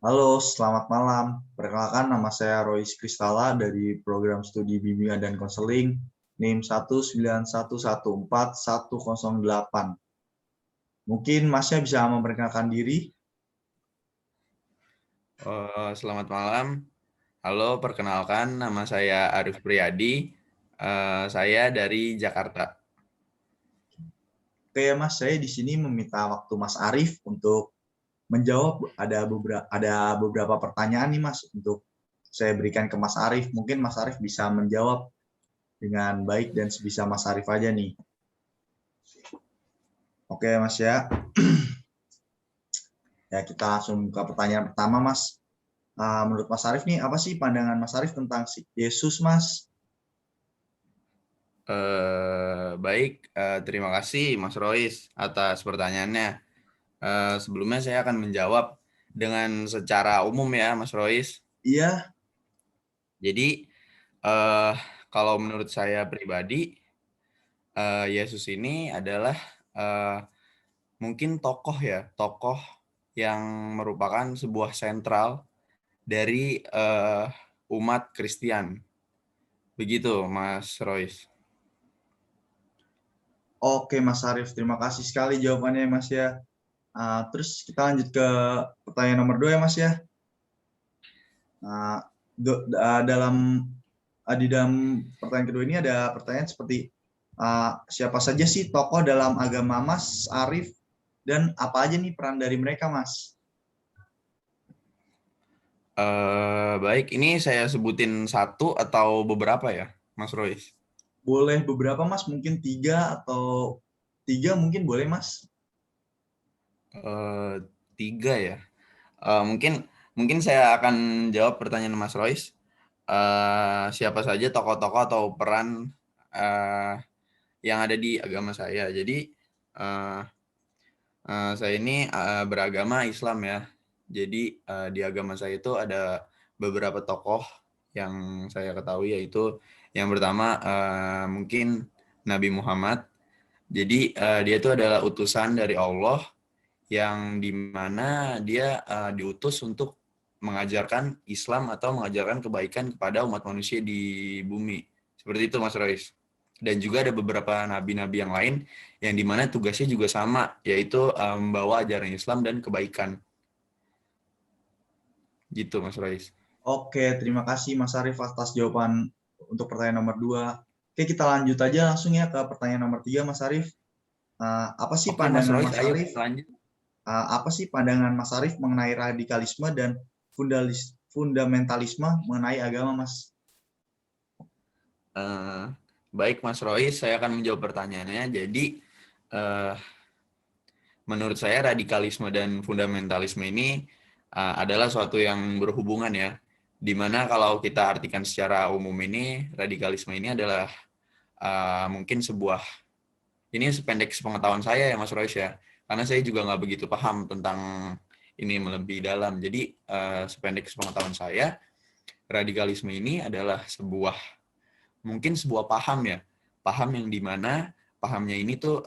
Halo, selamat malam. Perkenalkan, nama saya Royce Kristala dari Program Studi Bimbingan dan Konseling, NIM 191141108. Mungkin Masnya bisa memperkenalkan diri? Selamat malam. Halo, perkenalkan nama saya Arif Priyadi. Saya dari Jakarta. Oke, Mas, saya di sini meminta waktu Mas Arif untuk menjawab. Ada beberapa pertanyaan nih, Mas, untuk saya berikan ke Mas Arif. Mungkin Mas Arif bisa menjawab dengan baik dan sebisa Mas Arif aja nih. Oke, Mas ya. Ya, kita langsung ke pertanyaan pertama, Mas. Menurut Mas Arif nih, apa sih pandangan Mas Arif tentang Yesus, Mas? Baik, terima kasih Mas Royce atas pertanyaannya. Sebelumnya saya akan menjawab dengan secara umum ya, Mas Royce. Iya. Jadi, kalau menurut saya pribadi, Yesus ini adalah mungkin tokoh yang merupakan sebuah sentral dari umat Kristen. Begitu, Mas Royce. Oke, Mas Arif. Terima kasih sekali jawabannya, Mas ya. Terus kita lanjut ke pertanyaan nomor 2 ya, Mas ya. Di dalam pertanyaan kedua ini ada pertanyaan seperti siapa saja sih tokoh dalam agama Mas Arif dan apa aja nih peran dari mereka, Mas? Baik, ini saya sebutin satu atau beberapa ya, Mas Royce? Boleh beberapa, Mas, mungkin 3 atau 3 mungkin boleh, Mas. 3 ya. Mungkin saya akan jawab pertanyaan Mas Royce. Siapa saja tokoh-tokoh atau peran yang ada di agama saya. Jadi saya ini beragama Islam ya. Jadi di agama saya itu ada beberapa tokoh yang saya ketahui, yaitu yang pertama mungkin Nabi Muhammad. Jadi dia itu adalah utusan dari Allah yang dimana dia diutus untuk mengajarkan Islam atau mengajarkan kebaikan kepada umat manusia di bumi. Seperti itu, Mas Royce. Dan juga ada beberapa nabi-nabi yang lain yang dimana tugasnya juga sama, yaitu membawa ajaran Islam dan kebaikan. Gitu, Mas Royce. Oke, terima kasih Mas Arif atas jawaban untuk pertanyaan nomor 2. Oke, kita lanjut aja langsung ya ke pertanyaan nomor 3, Mas Arif. Apa sih Oke, Mas pandangan Royce, Mas ayo Arif? lanjut. Apa sih pandangan Mas Arif mengenai radikalisme dan fundamentalisme mengenai agama, Mas? Baik, Mas Royce, saya akan menjawab pertanyaannya. Jadi, menurut saya radikalisme dan fundamentalisme ini adalah suatu yang berhubungan ya. Dimana kalau kita artikan secara umum ini, radikalisme ini adalah mungkin ini sependek sepengetahuan saya ya Mas Royce ya. Karena saya juga nggak begitu paham tentang ini lebih dalam. Jadi sependek sepengetahuan saya, radikalisme ini adalah mungkin sebuah paham ya. Paham yang dimana pahamnya ini tuh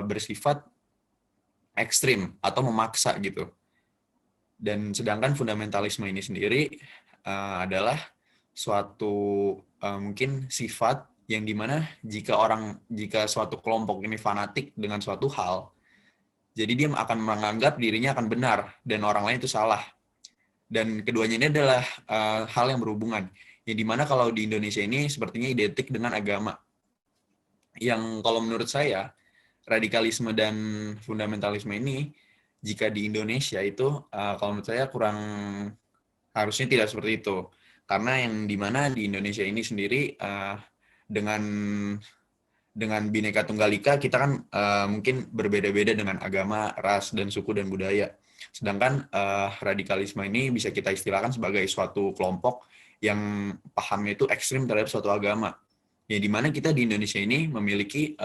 bersifat ekstrim atau memaksa gitu. Dan sedangkan fundamentalisme ini sendiri adalah suatu mungkin sifat yang dimana jika suatu kelompok ini fanatik dengan suatu hal, jadi dia akan menganggap dirinya akan benar dan orang lain itu salah. Dan keduanya ini adalah hal yang berhubungan. Yang dimana kalau di Indonesia ini sepertinya identik dengan agama. Yang kalau menurut saya radikalisme dan fundamentalisme ini jika di Indonesia itu kalau menurut saya harusnya tidak seperti itu, karena yang dimana di Indonesia ini sendiri dengan Bhinneka Tunggal Ika kita kan mungkin berbeda-beda dengan agama, ras dan suku dan budaya. Sedangkan radikalisme ini bisa kita istilahkan sebagai suatu kelompok yang pahamnya itu ekstrim terhadap suatu agama. Ya dimana kita di Indonesia ini memiliki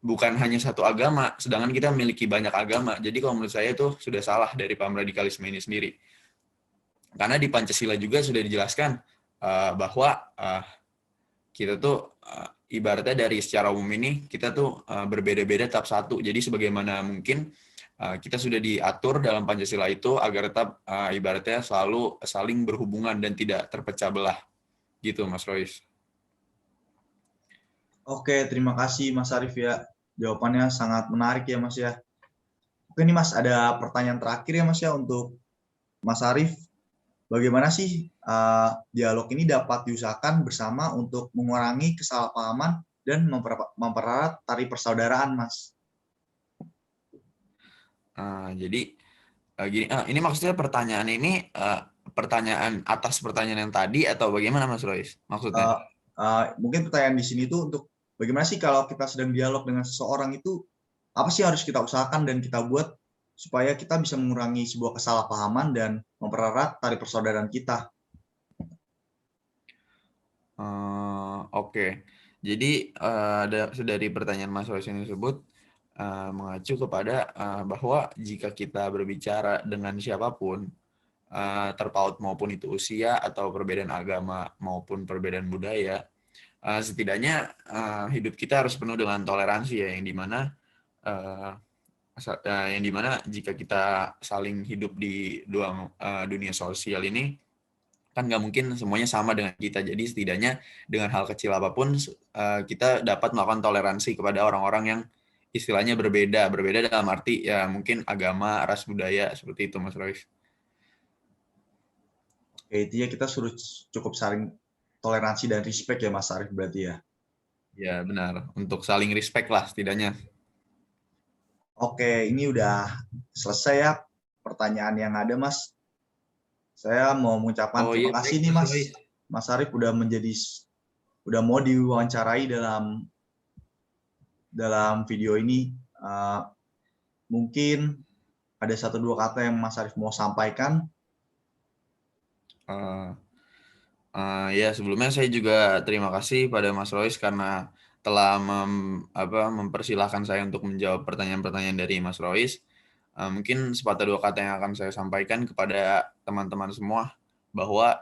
bukan hanya satu agama, sedangkan kita memiliki banyak agama. Jadi kalau menurut saya itu sudah salah dari paham radikalisme ini sendiri. Karena di Pancasila juga sudah dijelaskan bahwa kita tuh ibaratnya dari secara umum ini kita tuh berbeda-beda tetap satu. Jadi sebagaimana mungkin kita sudah diatur dalam Pancasila itu agar tetap ibaratnya selalu saling berhubungan dan tidak terpecah belah. Gitu, Mas Rois. Oke, terima kasih Mas Arif ya. Jawabannya sangat menarik ya Mas ya. Oke nih Mas, ada pertanyaan terakhir ya Mas ya untuk Mas Arif. Bagaimana sih dialog ini dapat diusahakan bersama untuk mengurangi kesalahpahaman dan mempererat tali persaudaraan, Mas? Jadi gini, ini maksudnya pertanyaan ini pertanyaan atas pertanyaan yang tadi atau bagaimana Mas Rois? Maksudnya? Mungkin pertanyaan di sini tuh untuk bagaimana sih kalau kita sedang dialog dengan seseorang itu apa sih harus kita usahakan dan kita buat supaya kita bisa mengurangi sebuah kesalahpahaman dan mempererat tali persaudaraan kita? Oke. Jadi dari pertanyaan Mas Rois ini tersebut mengacu kepada bahwa jika kita berbicara dengan siapapun, terpaut maupun itu usia atau perbedaan agama maupun perbedaan budaya, setidaknya hidup kita harus penuh dengan toleransi ya, yang dimana jika kita saling hidup di dunia sosial ini kan nggak mungkin semuanya sama dengan kita. Jadi setidaknya dengan hal kecil apapun kita dapat melakukan toleransi kepada orang-orang yang istilahnya berbeda dalam arti ya mungkin agama, ras, budaya seperti itu, Mas Rois. Oke, intinya kita suruh cukup saling toleransi dan respect ya Mas Arif berarti ya. Ya benar, untuk saling respect lah setidaknya. Oke, ini udah selesai ya pertanyaan yang ada Mas. Saya mau mengucapkan Oh iya, terima baik kasih nih Mas Mas. Rois. Mas Arif udah mau diwawancarai dalam video ini. Mungkin ada 1-2 kata yang Mas Arif mau sampaikan. Ya sebelumnya saya juga terima kasih pada Mas Rois karena telah mempersilahkan saya untuk menjawab pertanyaan-pertanyaan dari Mas Rois. Mungkin sepatah dua kata yang akan saya sampaikan kepada teman-teman semua bahwa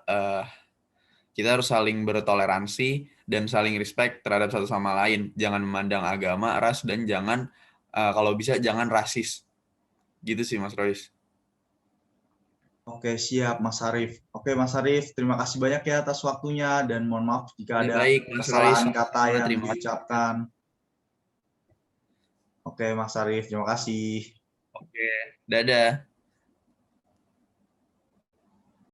kita harus saling bertoleransi dan saling respect terhadap satu sama lain. Jangan memandang agama, ras, dan jangan kalau bisa jangan rasis. Gitu sih Mas Rois. Oke, siap Mas Arif. Oke, Mas Arif, terima kasih banyak ya atas waktunya dan mohon maaf jika Ini ada baik Mas Rois. kesalahan kata Sama-sama, yang terima kasih. diucapkan. Oke, Mas Arif, terima kasih. Oke, dadah.